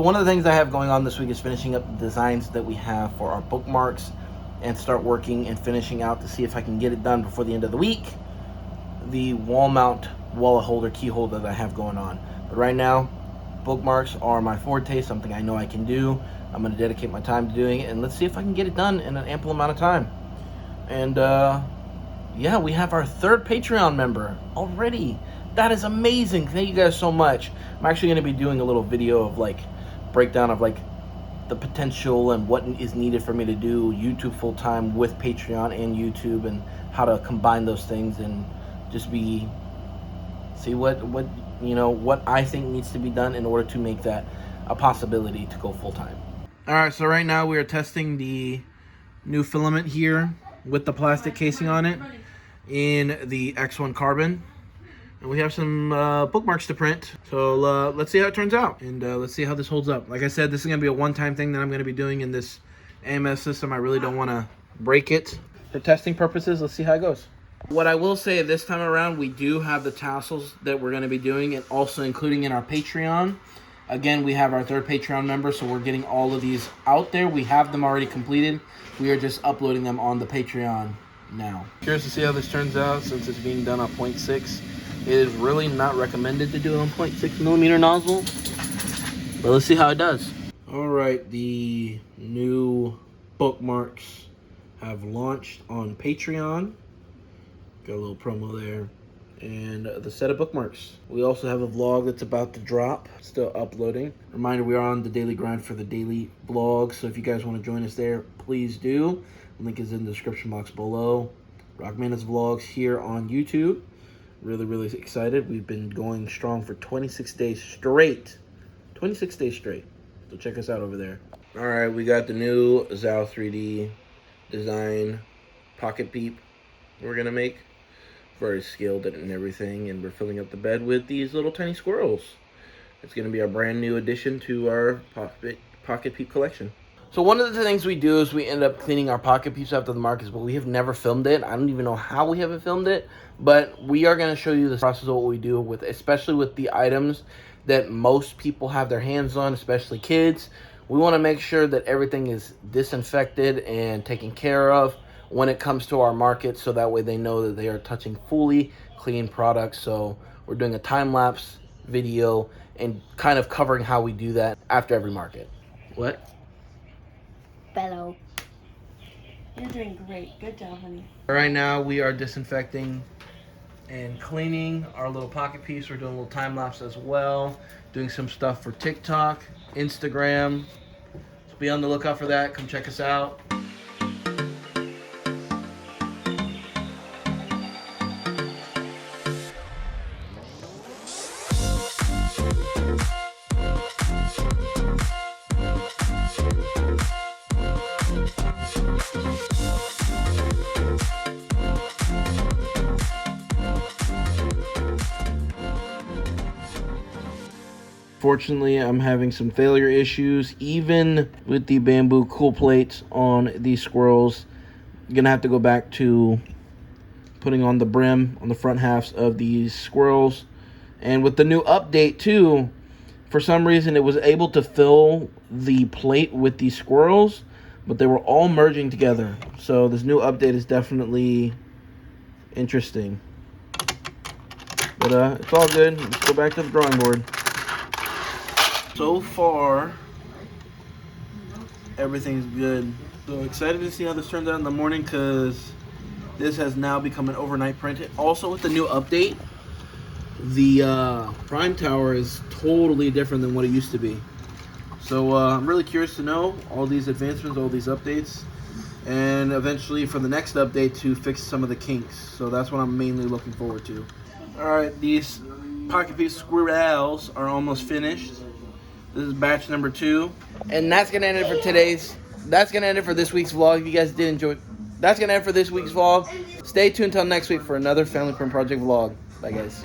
One of the things I have going on this week is finishing up the designs that we have for our bookmarks and start working and finishing out to see if I can get it done before the end of the week. The wall mount wallet holder, key holder that I have going on. But right now, bookmarks are my forte, something I know I can do. I'm going to dedicate my time to doing it, and let's see if I can get it done in an ample amount of time. And yeah, we have our 3rd Patreon member already. That is amazing. Thank you guys so much. I'm actually going to be doing a little video of like breakdown of like the potential and what is needed for me to do YouTube full time with Patreon and YouTube, and how to combine those things and just see what I think needs to be done in order to make that a possibility to go full time. All right, so right now we are testing the new filament here with the plastic casing on it in the X1 carbon. And we have some bookmarks to print. So let's see how it turns out. And let's see how this holds up. Like I said, this is going to be a one-time thing that I'm going to be doing in this AMS system. I really don't want to break it. For testing purposes, let's see how it goes. What I will say this time around, we do have the tassels that we're going to be doing, and also including in our Patreon. Again, we have our 3rd Patreon member, so we're getting all of these out there. We have them already completed. We are just uploading them on the Patreon now. Curious to see how this turns out since it's being done on 0.6. It is really not recommended to do it on 0.6 millimeter nozzle, but let's see how it does. All right, the new bookmarks have launched on Patreon. Got a little promo there. And the set of bookmarks. We also have a vlog that's about to drop, still uploading. Reminder, we are on the daily grind for the daily vlog, so if you guys want to join us there, please do. The link is in the description box below. Rockmana's vlogs here on YouTube. Really excited. We've been going strong for 26 days straight. 26 days straight. So check us out over there. All right, we got the new Zao 3D design pocket peep we're gonna make. Very scaled it and everything, and we're filling up the bed with these little tiny squirrels. It's gonna be our brand new addition to our pocket peep collection. So one of the things we do is we end up cleaning our pocket peeps after the markets, but we have never filmed it. I don't even know how we haven't filmed it, but we are going to show you the process of what we do with, especially with the items that most people have their hands on, especially kids. We want to make sure that everything is disinfected and taken care of when it comes to our market, so that way they know that they are touching fully clean products. So we're doing a time-lapse video and kind of covering how we do that after every market. What? Bellow. You're doing great. Good job, honey. Right now we are disinfecting and cleaning our little pocket piece. We're doing a little time lapse as well. Doing some stuff for TikTok, Instagram. So be on the lookout for that. Come check us out. Fortunately, I'm having some failure issues, even with the bamboo cool plates on these squirrels. I'm gonna have to go back to putting on the brim on the front halves of these squirrels. And with the new update too, for some reason it was able to fill the plate with these squirrels, but they were all merging together. So this new update is definitely interesting. But it's all good. Let's go back to the drawing board. So far, everything's good. So excited to see how this turns out in the morning, because this has now become an overnight print. Also with the new update, the Prime Tower is totally different than what it used to be. So I'm really curious to know all these advancements, all these updates, and eventually for the next update to fix some of the kinks. So that's what I'm mainly looking forward to. Alright, these pocket piece squirrels are almost finished. This is batch number 2. And that's going to end it for this week's vlog. If you guys did enjoy, that's going to end for this week's vlog. Stay tuned until next week for another Family Print Project vlog. Bye, guys.